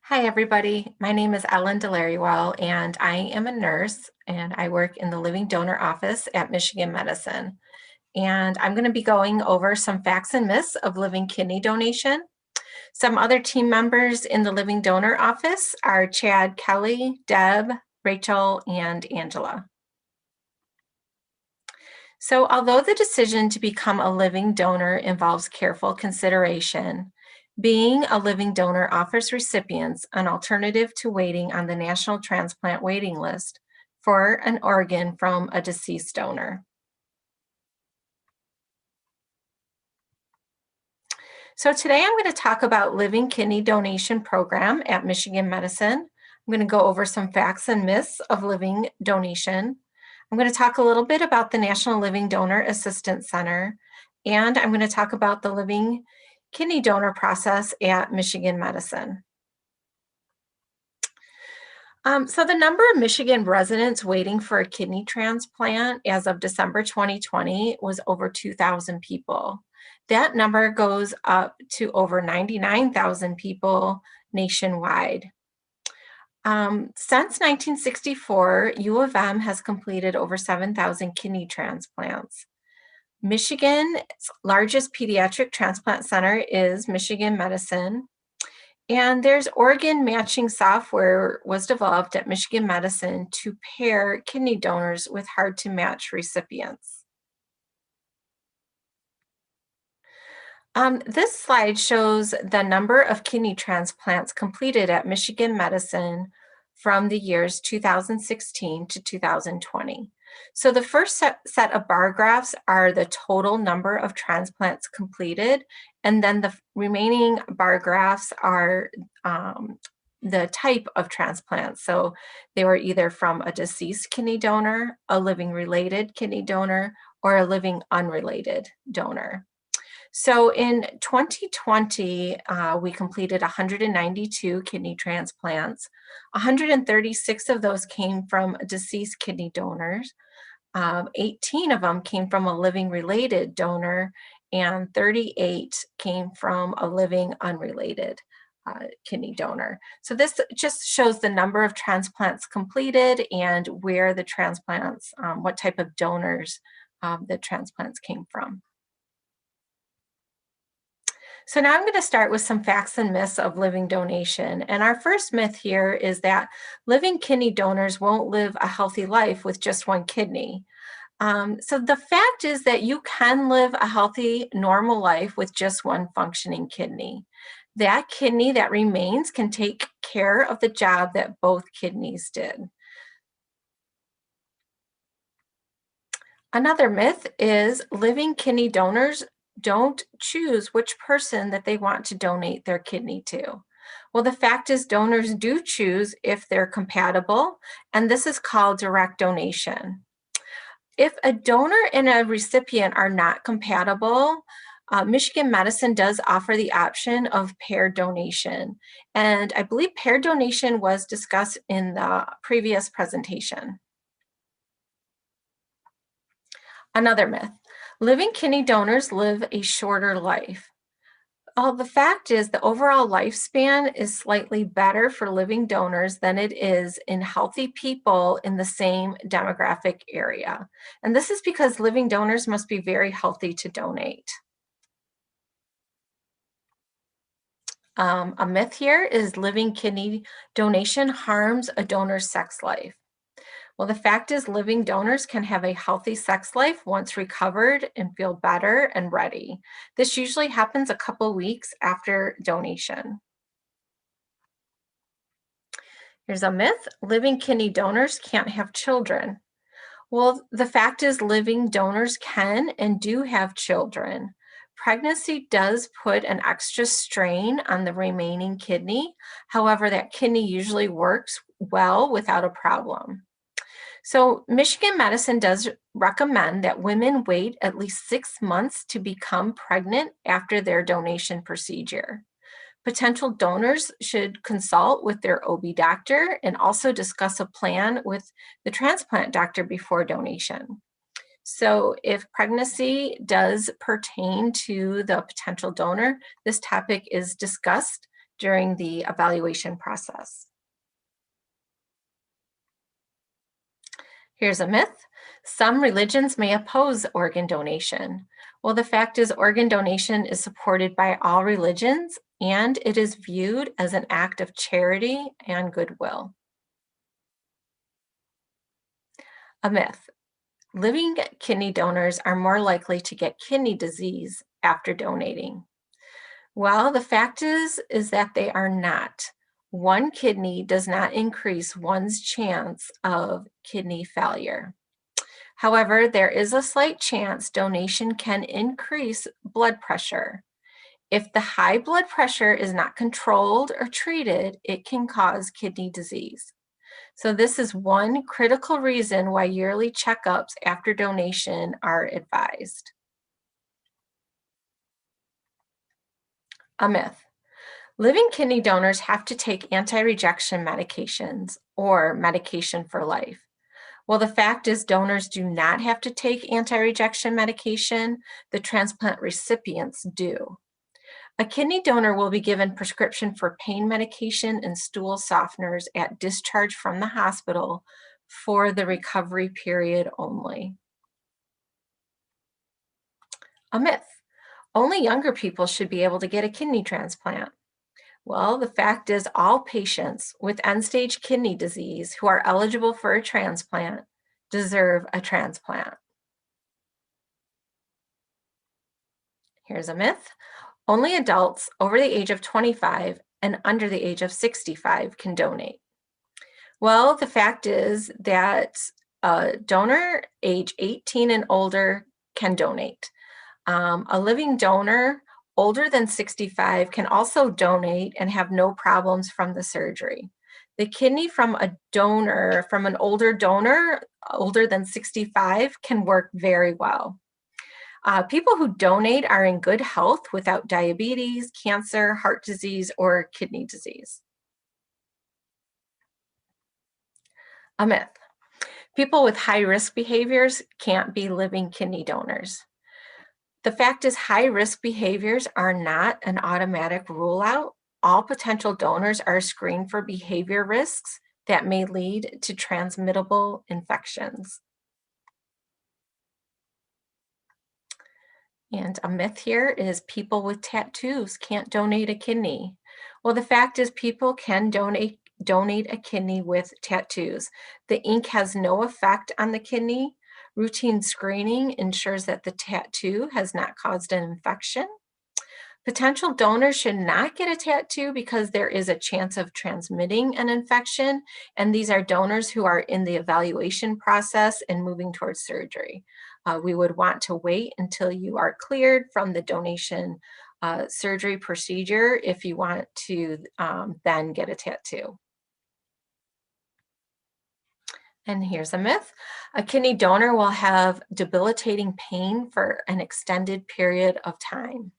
Hi, everybody. My name is Ellen Deleruyelle, and I am a nurse, and I work in the Living Donor Office at Michigan Medicine. And I'm going to be going over some facts and myths of living kidney donation. Some other team members in the Living Donor Office are Chad, Kelly, Deb, Rachel, and Angela. So, although the decision to become a living donor involves careful consideration, being a living donor offers recipients an alternative to waiting on the National Transplant Waiting List for an organ from a deceased donor. So, today I'm going to talk about Living Kidney Donation Program at Michigan Medicine. I'm going to go over some facts and myths of living donation. I'm going to talk a little bit about the National Living Donor Assistance Center, and I'm going to talk about the living kidney donor process at Michigan Medicine. So the number of Michigan residents waiting for a kidney transplant as of December 2020 was over 2,000 people. That number goes up to over 99,000 people nationwide. Since 1964, U of M has completed over 7,000 kidney transplants. Michigan's largest pediatric transplant center is Michigan Medicine, and there's organ matching software was developed at Michigan Medicine to pair kidney donors with hard to match recipients. This slide shows the number of kidney transplants completed at Michigan Medicine from the years 2016 to 2020. So the first set of bar graphs are the total number of transplants completed, and then the remaining bar graphs are the type of transplant. So they were either from a deceased kidney donor, a living related kidney donor, or a living unrelated donor. So in 2020, we completed 192 kidney transplants. 136 of those came from deceased kidney donors. 18 of them came from a living related donor, and 38 came from a living unrelated kidney donor. So this just shows the number of transplants completed and where the transplants, what type of donors the transplants came from. So now I'm going to start with some facts and myths of living donation. And our first myth here is that living kidney donors won't live a healthy life with just one kidney. So the fact is that you can live a healthy, normal life with just one functioning kidney. That kidney that remains can take care of the job that both kidneys did. Another myth is living kidney donors don't choose which person that they want to donate their kidney to. Well, the fact is donors do choose if they're compatible, and this is called direct donation. If a donor and a recipient are not compatible, Michigan Medicine does offer the option of paired donation. And I believe paired donation was discussed in the previous presentation. Another myth, living kidney donors live a shorter life. The fact is the overall lifespan is slightly better for living donors than it is in healthy people in the same demographic area. And this is because living donors must be very healthy to donate. A myth here is living kidney donation harms a donor's sex life. Well, the fact is living donors can have a healthy sex life once recovered and feel better and ready. This usually happens a couple weeks after donation. Here's a myth, living kidney donors can't have children. Well, the fact is living donors can and do have children. Pregnancy does put an extra strain on the remaining kidney. However, that kidney usually works well without a problem. So Michigan Medicine does recommend that women wait at least 6 months to become pregnant after their donation procedure. Potential donors should consult with their OB doctor and also discuss a plan with the transplant doctor before donation. So if pregnancy does pertain to the potential donor, this topic is discussed during the evaluation process. Here's a myth. Some religions may oppose organ donation. Well, the fact is, organ donation is supported by all religions and it is viewed as an act of charity and goodwill. A myth. Living kidney donors are more likely to get kidney disease after donating. Well, the fact is that they are not. One kidney does not increase one's chance of kidney failure. However, there is a slight chance donation can increase blood pressure. If the high blood pressure is not controlled or treated, it can cause kidney disease. So this is one critical reason why yearly checkups after donation are advised. A myth. Living kidney donors have to take anti-rejection medications or medication for life. Well, the fact is donors do not have to take anti-rejection medication. The transplant recipients do. A kidney donor will be given prescription for pain medication and stool softeners at discharge from the hospital for the recovery period only. A myth. Only younger people should be able to get a kidney transplant. Well, the fact is all patients with end-stage kidney disease who are eligible for a transplant deserve a transplant. Here's a myth. Only adults over the age of 25 and under the age of 65 can donate. Well, the fact is that a donor age 18 and older can donate. A living donor older than 65 can also donate and have no problems from the surgery. The kidney from an older donor, older than 65, can work very well. People who donate are in good health without diabetes, cancer, heart disease, or kidney disease. A myth. People with high risk behaviors can't be living kidney donors. The fact is, high risk behaviors are not an automatic rule out. All potential donors are screened for behavior risks that may lead to transmittable infections. And a myth here is people with tattoos can't donate a kidney. Well, the fact is people can donate a kidney with tattoos. The ink has no effect on the kidney. Routine screening ensures that the tattoo has not caused an infection. Potential donors should not get a tattoo because there is a chance of transmitting an infection, and these are donors who are in the evaluation process and moving towards surgery. We would want to wait until you are cleared from the donation surgery procedure if you want to then get a tattoo. And here's a myth. A kidney donor will have debilitating pain for an extended period of time.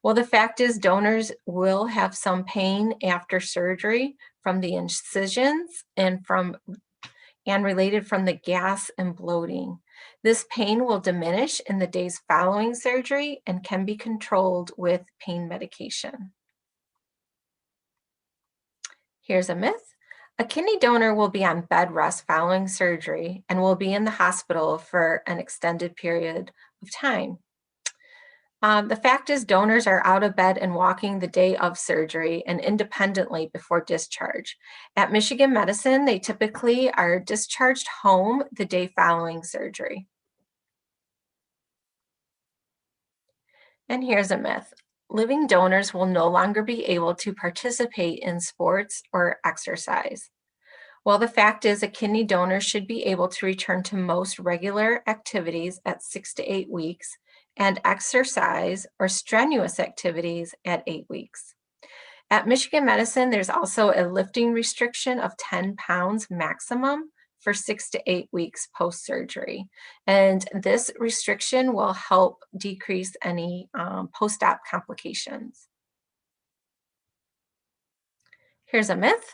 Well, the fact is donors will have some pain after surgery from the incisions and related from the gas and bloating. This pain will diminish in the days following surgery and can be controlled with pain medication. Here's a myth. A kidney donor will be on bed rest following surgery and will be in the hospital for an extended period of time. The fact is donors are out of bed and walking the day of surgery and independently before discharge. At Michigan Medicine, they typically are discharged home the day following surgery. And here's a myth. Living donors will no longer be able to participate in sports or exercise. Well, the fact is a kidney donor should be able to return to most regular activities at 6 to 8 weeks and exercise or strenuous activities at 8 weeks. At Michigan Medicine, there's also a lifting restriction of 10 pounds maximum for 6 to 8 weeks post-surgery. And this restriction will help decrease any post-op complications. Here's a myth.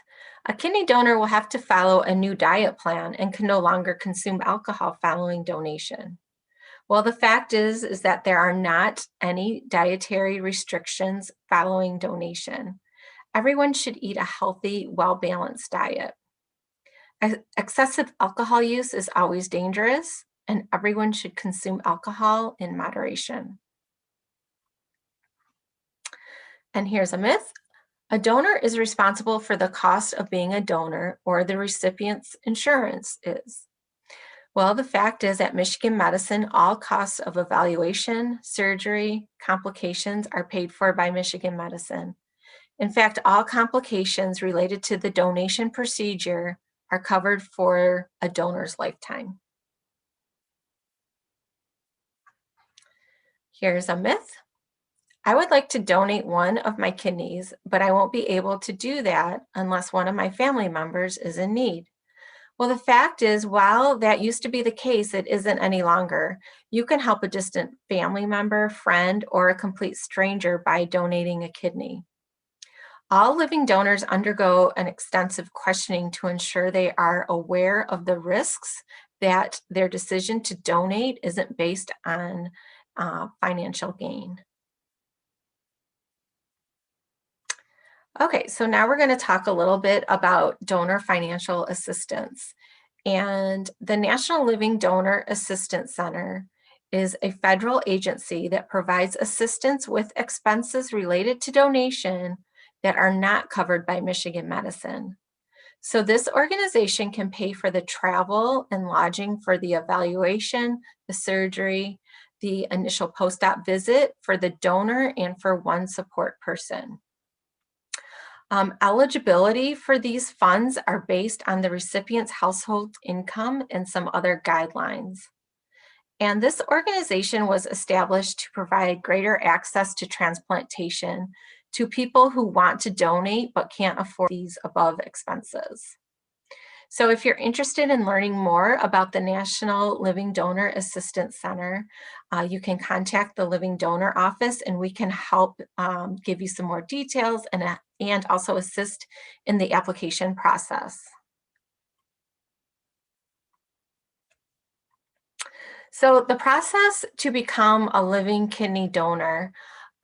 A kidney donor will have to follow a new diet plan and can no longer consume alcohol following donation. Well, the fact is that there are not any dietary restrictions following donation. everyone should eat a healthy, well-balanced diet. Excessive alcohol use is always dangerous, and everyone should consume alcohol in moderation. And here's a myth. A donor is responsible for the cost of being a donor, or the recipient's insurance is. Well, the fact is, at Michigan Medicine, all costs of evaluation, surgery, complications are paid for by Michigan Medicine. In fact, all complications related to the donation procedure are covered for a donor's lifetime. Here's a myth. I would like to donate one of my kidneys, but I won't be able to do that unless one of my family members is in need. Well, the fact is, while that used to be the case, it isn't any longer. You can help a distant family member, friend, or a complete stranger by donating a kidney. All living donors undergo an extensive questioning to ensure they are aware of the risks, that their decision to donate isn't based on financial gain. Okay, so now we're going to talk a little bit about donor financial assistance. And the National Living Donor Assistance Center is a federal agency that provides assistance with expenses related to donation that are not covered by Michigan Medicine. So this organization can pay for the travel and lodging for the evaluation, the surgery, the initial post-op visit for the donor, and for one support person. Eligibility for these funds are based on the recipient's household income and some other guidelines. And this organization was established to provide greater access to transplantation to people who want to donate but can't afford these above expenses. So if you're interested in learning more about the National Living Donor Assistance Center, you can contact the Living Donor Office, and we can help give you some more details and also assist in the application process. So the process to become a living kidney donor,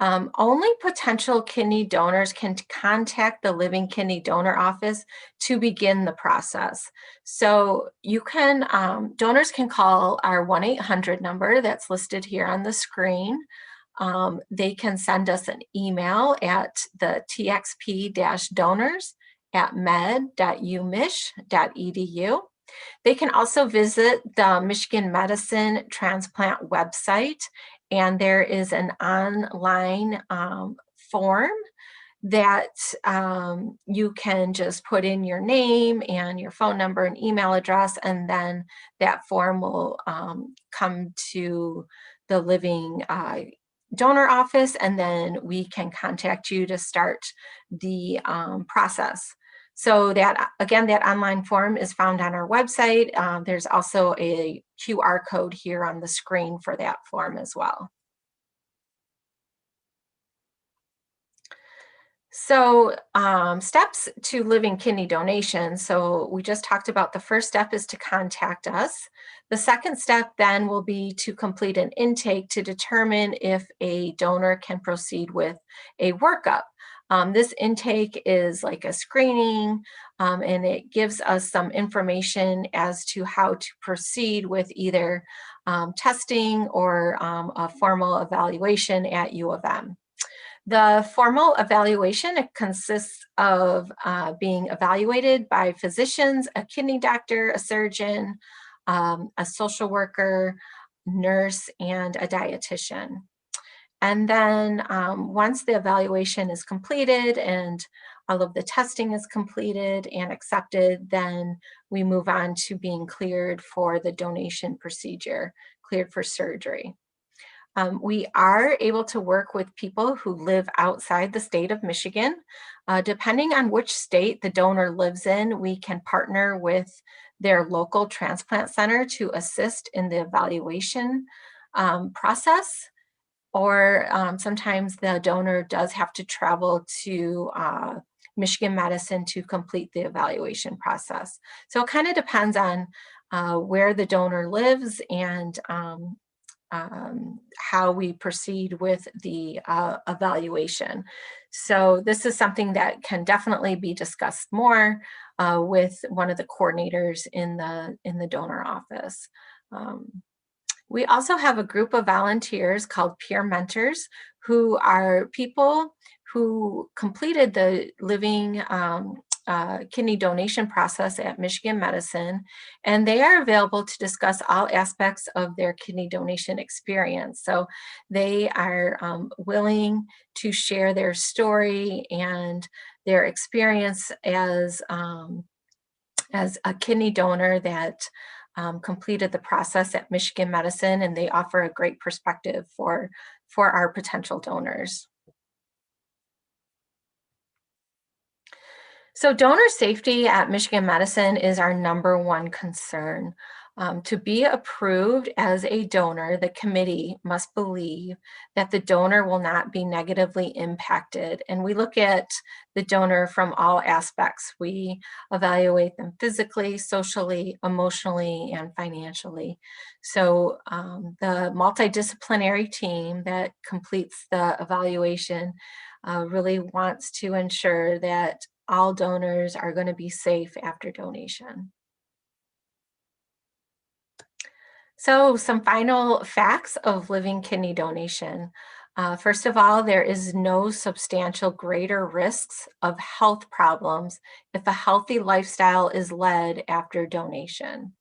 only potential kidney donors can contact the Living Kidney Donor Office to begin the process. So donors can call our 1-800 number that's listed here on the screen. They can send us an email at the txp-donors@med.umich.edu. They can also visit the Michigan Medicine Transplant website, and there is an online form that you can just put in your name and your phone number and email address, and then that form will come to the Living Donor Office, and then we can contact you to start the process. So that, again, that online form is found on our website. There's also a QR code here on the screen for that form as well. So steps to living kidney donation. So we just talked about the first step is to contact us. The second step then will be to complete an intake to determine if a donor can proceed with a workup. This intake is like a screening, and it gives us some information as to how to proceed with either testing or a formal evaluation at U of M. The formal evaluation, it consists of being evaluated by physicians, a kidney doctor, a surgeon, a social worker, nurse, and a dietitian. And then once the evaluation is completed and all of the testing is completed and accepted, then we move on to being cleared for the donation procedure, cleared for surgery. We are able to work with people who live outside the state of Michigan. Depending on which state the donor lives in, we can partner with their local transplant center to assist in the evaluation process. Or sometimes the donor does have to travel to Michigan Medicine to complete the evaluation process. So it kind of depends on where the donor lives and how we proceed with the evaluation. So this is something that can definitely be discussed more with one of the coordinators in the donor office. We also have a group of volunteers called peer mentors, who are people who completed the living kidney donation process at Michigan Medicine, and they are available to discuss all aspects of their kidney donation experience. So they are willing to share their story and their experience as a kidney donor that completed the process at Michigan Medicine, and they offer a great perspective for our potential donors. So donor safety at Michigan Medicine is our number one concern. To be approved as a donor, the committee must believe that the donor will not be negatively impacted. And we look at the donor from all aspects. We evaluate them physically, socially, emotionally, and financially. So the multidisciplinary team that completes the evaluation really wants to ensure that all donors are going to be safe after donation. So, some final facts of living kidney donation. First of all, there is no substantial greater risks of health problems if a healthy lifestyle is led after donation.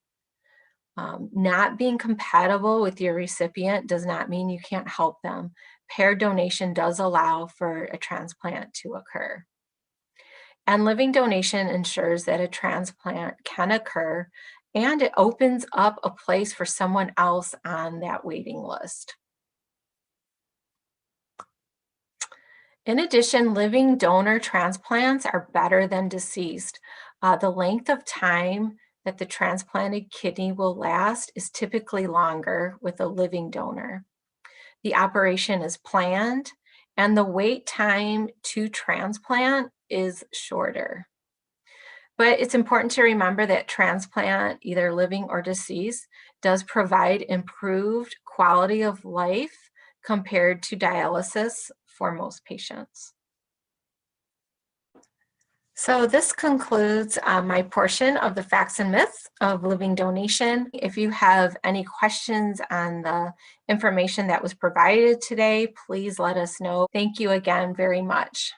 Not being compatible with your recipient does not mean you can't help them. Paired donation does allow for a transplant to occur. And living donation ensures that a transplant can occur, and it opens up a place for someone else on that waiting list. In addition, living donor transplants are better than deceased. The length of time that the transplanted kidney will last is typically longer with a living donor. The operation is planned, and the wait time to transplant is shorter. But it's important to remember that transplant, either living or deceased, does provide improved quality of life compared to dialysis for most patients. So this concludes my portion of the facts and myths of living donation. If you have any questions on the information that was provided today, please let us know. Thank you again very much.